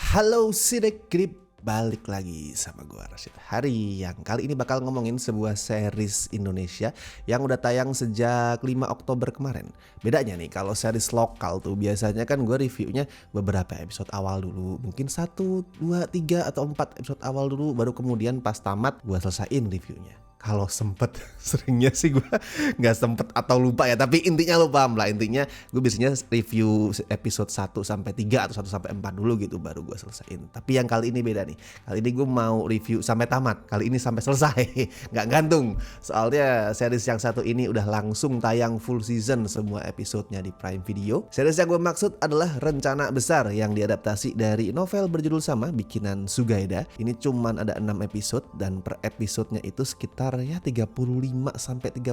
Halo Sidekrip, balik lagi sama gue Rashid Hari yang kali ini bakal ngomongin sebuah series Indonesia yang udah tayang sejak 5 Oktober kemarin. Bedanya nih, kalau series lokal tuh biasanya kan gue reviewnya beberapa episode awal dulu, mungkin 1, 2, 3 atau 4 episode awal dulu, baru kemudian pas tamat gue selesaiin reviewnya. Kalau sempet, seringnya sih gue nggak sempet atau lupa ya, tapi intinya lo paham lah. Intinya gue biasanya review episode 1-3 atau 1-4 dulu gitu baru gue selesaiin. Tapi yang kali ini beda nih, kali ini gue mau review sampai tamat, kali ini sampai selesai. Nggak gantung, soalnya series yang satu ini udah langsung tayang full season semua episodenya di Prime Video. Series yang gue maksud adalah Rencana Besar yang diadaptasi dari novel berjudul sama bikinan Sugaida. Ini cuman ada 6 episode dan per episodenya itu sekitar ya 35-38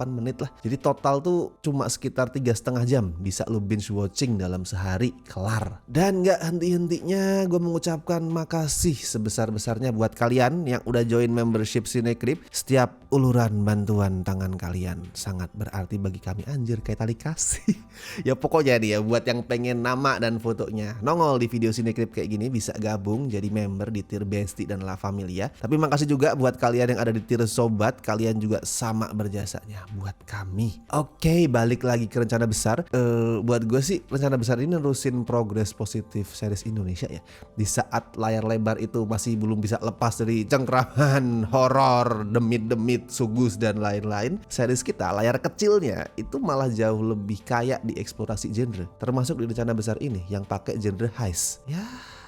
menit lah. Jadi total tuh cuma sekitar 3,5 jam bisa lu binge watching dalam sehari, kelar. Dan gak henti-hentinya gue mengucapkan makasih sebesar-besarnya buat kalian yang udah join membership Sinekrip. Setiap uluran bantuan tangan kalian sangat berarti bagi kami, anjir kayak tali kasih. Ya pokoknya nih ya, buat yang pengen nama dan fotonya nongol di video Sinekrip kayak gini bisa gabung jadi member di tier Besti dan La Familia. Tapi makasih juga buat kalian yang ada di tier Sobat, kalian juga sama berjasanya buat kami. Oke, balik lagi ke Rencana Besar. Buat gue sih Rencana Besar ini nerusin progres positif series Indonesia ya. Di saat layar lebar itu masih belum bisa lepas dari cengkraman horor, demit-demit, sugus dan lain-lain, series kita layar kecilnya itu malah jauh lebih kaya di eksplorasi genre. Termasuk di Rencana Besar ini yang pakai genre heist. Ya,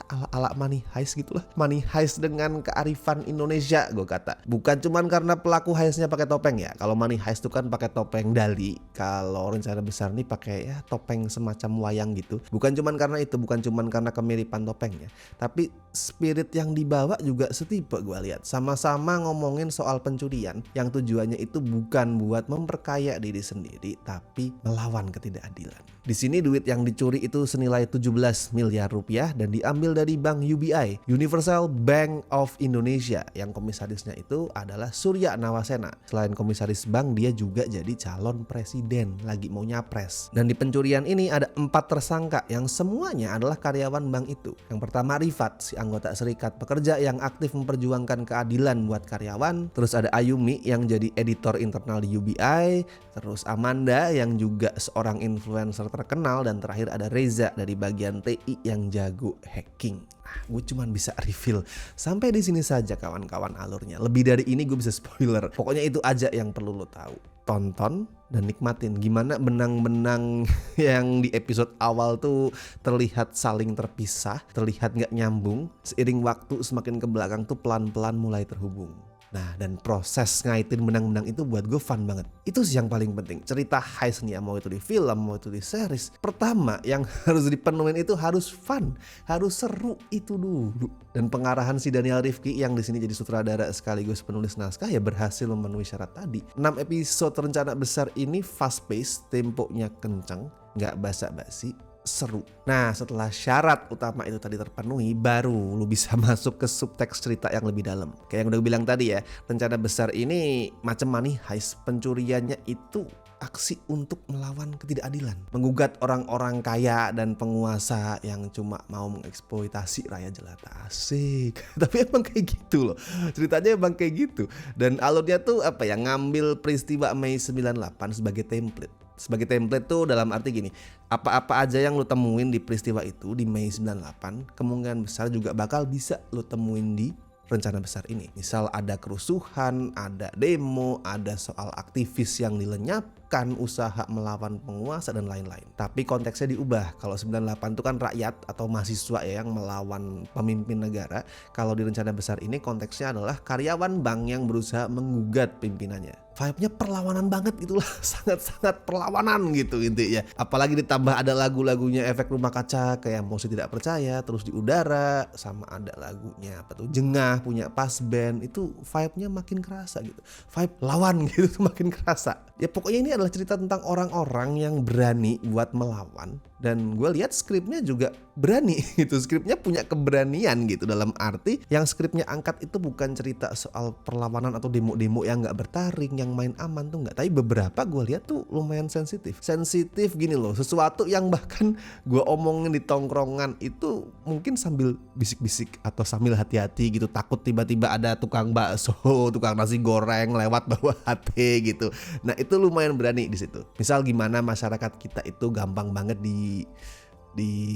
ala-ala Money Heist gitulah. Money Heist dengan kearifan Indonesia gue kata. Bukan cuman karena pelaku heistnya pakai topeng ya. Kalau Money Heist itu kan pakai topeng Dali. Kalau Rencana Besar nih pakai ya topeng semacam wayang gitu. Bukan cuman karena itu, bukan cuman karena kemiripan topengnya, tapi spirit yang dibawa juga setipe gue lihat. Sama-sama ngomongin soal pencurian yang tujuannya itu bukan buat memperkaya diri sendiri, tapi melawan ketidakadilan. Di sini duit yang dicuri itu senilai 17 miliar rupiah dan diambil dari Bank UBI, Universal Bank of Indonesia, yang komisarisnya itu adalah Surya Nawasena. Selain komisaris bank, dia juga jadi calon presiden, lagi mau nyapres. Dan di pencurian ini ada 4 tersangka yang semuanya adalah karyawan bank itu. Yang pertama Rifat, si anggota serikat pekerja yang aktif memperjuangkan keadilan buat karyawan. Terus ada Ayumi yang jadi editor internal di UBI. Terus Amanda yang juga seorang influencer terkenal, dan terakhir ada Reza dari bagian TI yang jago hacking. Gue cuman bisa reveal sampai di sini saja kawan-kawan alurnya. Lebih dari ini gue bisa spoiler. Pokoknya itu aja yang perlu lo tahu. Tonton dan nikmatin gimana benang-benang yang di episode awal tuh terlihat saling terpisah, terlihat gak nyambung. Seiring waktu semakin ke belakang tuh pelan-pelan mulai terhubung. Nah, dan proses ngaitin benang-benang itu buat gue fun banget. Itu sih yang paling penting. Cerita heist nih, mau itu di film, mau itu di series, pertama yang harus dipenuhin itu harus fun, harus seru itu dulu. Dan pengarahan si Daniel Rifki yang di sini jadi sutradara sekaligus penulis naskah ya berhasil memenuhi syarat tadi. 6 episode Rencana Besar ini fast pace, temponya kencang, nggak basa-basi, seru. Nah, setelah syarat utama itu tadi terpenuhi, baru lu bisa masuk ke subteks cerita yang lebih dalam. Kayak yang udah gue bilang tadi ya, Rencana Besar ini macam Money Heist. Pencuriannya itu aksi untuk melawan ketidakadilan, menggugat orang-orang kaya dan penguasa yang cuma mau mengeksploitasi rakyat jelata. Asik. Tapi emang kayak gitu loh, ceritanya emang kayak gitu. Dan alurnya tuh apa ya, ngambil peristiwa Mei 98 sebagai template. Sebagai template tuh dalam arti gini, apa-apa aja yang lo temuin di peristiwa itu di Mei 98, kemungkinan besar juga bakal bisa lo temuin di Rencana Besar ini. Misal ada kerusuhan, ada demo, ada soal aktivis yang dilenyapkan, usaha melawan penguasa dan lain-lain. Tapi konteksnya diubah. Kalau 98 itu kan rakyat atau mahasiswa ya yang melawan pemimpin negara. Kalau di Rencana Besar ini konteksnya adalah karyawan bank yang berusaha menggugat pimpinannya. Vibe-nya perlawanan banget gitulah, sangat-sangat perlawanan gitu intinya. Apalagi ditambah ada lagu-lagunya Efek Rumah Kaca kayak Mosi Tidak Percaya, terus Di Udara, sama ada lagunya apa tuh Jengah punya Pasben, itu vibe-nya makin kerasa gitu. Vibe lawan gitu tuh makin kerasa. Ya pokoknya ini adalah cerita tentang orang-orang yang berani buat melawan. Dan gue lihat skripnya juga berani gitu. Skripnya punya keberanian gitu, dalam arti yang skripnya angkat itu bukan cerita soal perlawanan atau demo-demo yang gak bertaring, yang main aman tuh gak. Tapi beberapa gue lihat tuh lumayan sensitif. Sensitif gini loh, sesuatu yang bahkan gue omongin di tongkrongan itu mungkin sambil bisik-bisik atau sambil hati-hati gitu. Takut tiba-tiba ada tukang bakso, tukang nasi goreng lewat bawa HP gitu. Nah itu lumayan berani di situ. Misal gimana masyarakat kita itu gampang banget di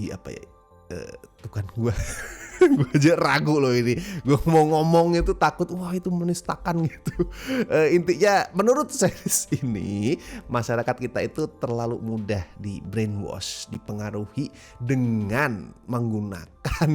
apa ya, bukan gue gue aja ragu loh ini, gue mau ngomong itu takut wah itu menistakan gitu. Intinya menurut series ini masyarakat kita itu terlalu mudah di brainwash, dipengaruhi dengan menggunakan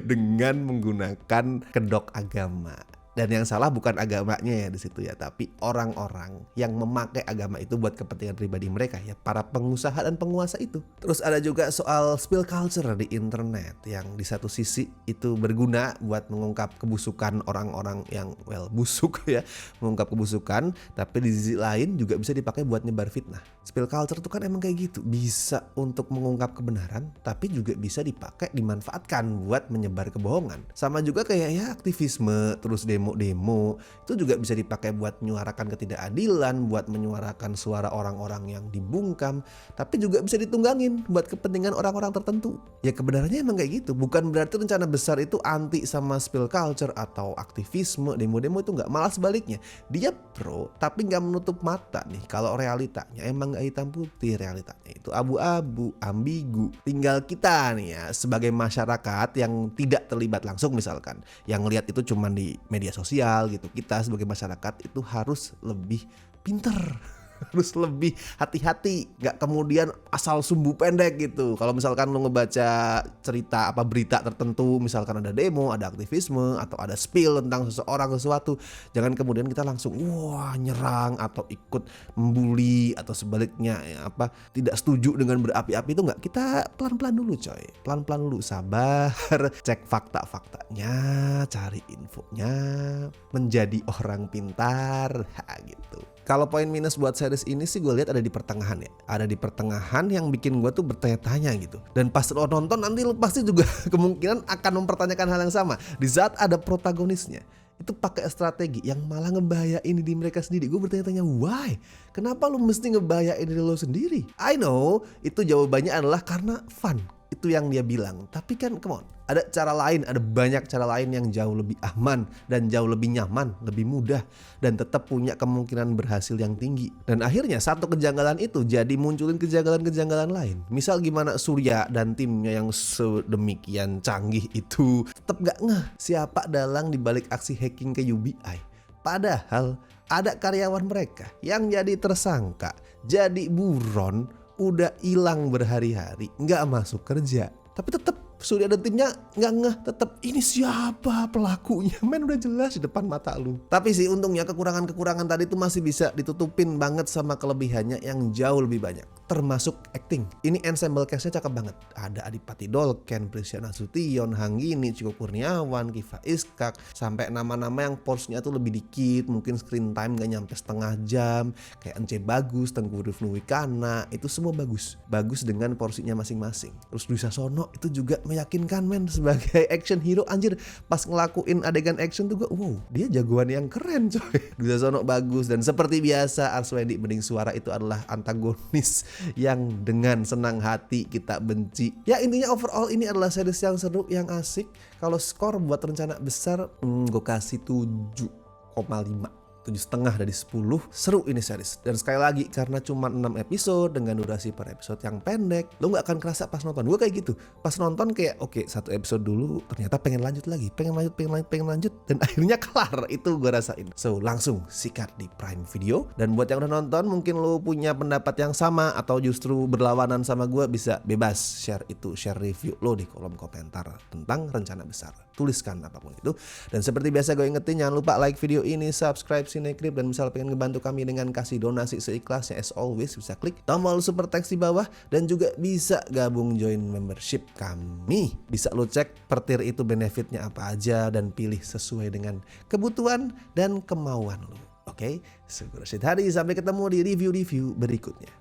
dengan menggunakan kedok agama. Dan yang salah bukan agamanya ya di situ ya, tapi orang-orang yang memakai agama itu buat kepentingan pribadi mereka ya, para pengusaha dan penguasa itu. Terus ada juga soal spill culture di internet yang di satu sisi itu berguna buat mengungkap kebusukan orang-orang yang busuk ya, mengungkap kebusukan, tapi di sisi lain juga bisa dipakai buat nyebar fitnah. Spill culture itu kan emang kayak gitu, bisa untuk mengungkap kebenaran, tapi juga bisa dipakai, dimanfaatkan buat menyebar kebohongan. Sama juga kayak ya aktivisme, terus demo itu juga bisa dipakai buat menyuarakan ketidakadilan, buat menyuarakan suara orang-orang yang dibungkam, tapi juga bisa ditunggangin buat kepentingan orang-orang tertentu. Ya kebenarannya emang kayak gitu, bukan berarti rencana besar itu anti sama spill culture atau aktivisme, demo-demo itu nggak, malah sebaliknya. Dia pro, tapi nggak menutup mata nih kalau realitanya emang nggak hitam putih, realitanya itu abu-abu, ambigu. Tinggal kita nih ya sebagai masyarakat yang tidak terlibat langsung misalkan, yang lihat itu cuma di media sosial gitu, kita sebagai masyarakat itu harus lebih pinter, harus lebih hati-hati, gak kemudian asal sumbu pendek gitu. Kalau misalkan lo ngebaca cerita apa berita tertentu, misalkan ada demo, ada aktivisme, atau ada spill tentang seseorang sesuatu, jangan kemudian kita langsung wah nyerang atau ikut membuli atau sebaliknya ya, apa tidak setuju dengan berapi-api. Itu nggak, kita pelan-pelan dulu coy, pelan-pelan dulu, sabar, cek fakta-faktanya, cari infonya, menjadi orang pintar gitu. Kalau poin minus buat series ini sih gue lihat ada di pertengahan ya. Ada di pertengahan yang bikin gue tuh bertanya-tanya gitu. Dan pas lo nonton nanti lo pasti juga kemungkinan akan mempertanyakan hal yang sama. Di saat ada protagonisnya itu pakai strategi yang malah ngebahayain diri mereka sendiri. Gue bertanya-tanya why? Kenapa lo mesti ngebahayain diri lo sendiri? I know itu jawabannya adalah karena fun. Itu yang dia bilang. Tapi kan come on, ada cara lain, ada banyak cara lain yang jauh lebih aman dan jauh lebih nyaman, lebih mudah, dan tetap punya kemungkinan berhasil yang tinggi. Dan akhirnya satu kejanggalan itu jadi munculin kejanggalan-kejanggalan lain. Misal gimana Surya dan timnya yang sedemikian canggih itu tetap gak ngeh siapa dalang dibalik aksi hacking ke UBI. Padahal ada karyawan mereka yang jadi tersangka, jadi buron, udah hilang berhari-hari, nggak masuk kerja, tapi tetap Surya dan timnya nggak ngeh, tetap ini siapa pelakunya, men udah jelas di depan mata lu. Tapi sih untungnya kekurangan-kekurangan tadi itu masih bisa ditutupin banget sama kelebihannya yang jauh lebih banyak, termasuk acting. Ini ensemble cast-nya cakep banget, ada Adipati Dolken, Prisyana Sution, Hanggini, Ciko Kurniawan, Kiva Iskak, sampai nama-nama yang porsinya tuh lebih dikit, mungkin screen time gak nyampe setengah jam, kayak Ence Bagus, Tengku Rifnu Wikana, itu semua bagus dengan porsinya masing-masing. Terus Dwi Sasono itu juga meyakinkan men sebagai action hero. Anjir, pas ngelakuin adegan action tuh gue wow, dia jagoan yang keren coy. Dwi Sasono bagus, dan seperti biasa Arswedi Bening Suara itu adalah antagonis yang dengan senang hati kita benci. Ya intinya overall ini adalah series yang seru, yang asik. Kalau skor buat rencana besar gue kasih 7,5, 7,5 dari 10. Seru ini series. Dan sekali lagi karena cuma 6 episode dengan durasi per episode yang pendek, lo gak akan kerasa pas nonton. Gue kayak gitu, pas nonton kayak oke, 1 episode dulu, ternyata pengen lanjut lagi, pengen lanjut, dan akhirnya kelar. Itu gue rasain. So langsung sikat di Prime Video. Dan buat yang udah nonton, mungkin lo punya pendapat yang sama atau justru berlawanan sama gue, bisa bebas share review lo di kolom komentar tentang rencana besar. Tuliskan apapun itu. Dan seperti biasa gue ingetin, jangan lupa like video ini, subscribe Cinecrip, dan misal pengen ngebantu kami dengan kasih donasi seikhlasnya, as always bisa klik tombol super thanks di bawah, dan juga bisa gabung join membership kami. Bisa lo cek per tier itu benefitnya apa aja dan pilih sesuai dengan kebutuhan dan kemauan lo. Oke, saya Guru Rashid Hadi, sampai ketemu di review-review berikutnya.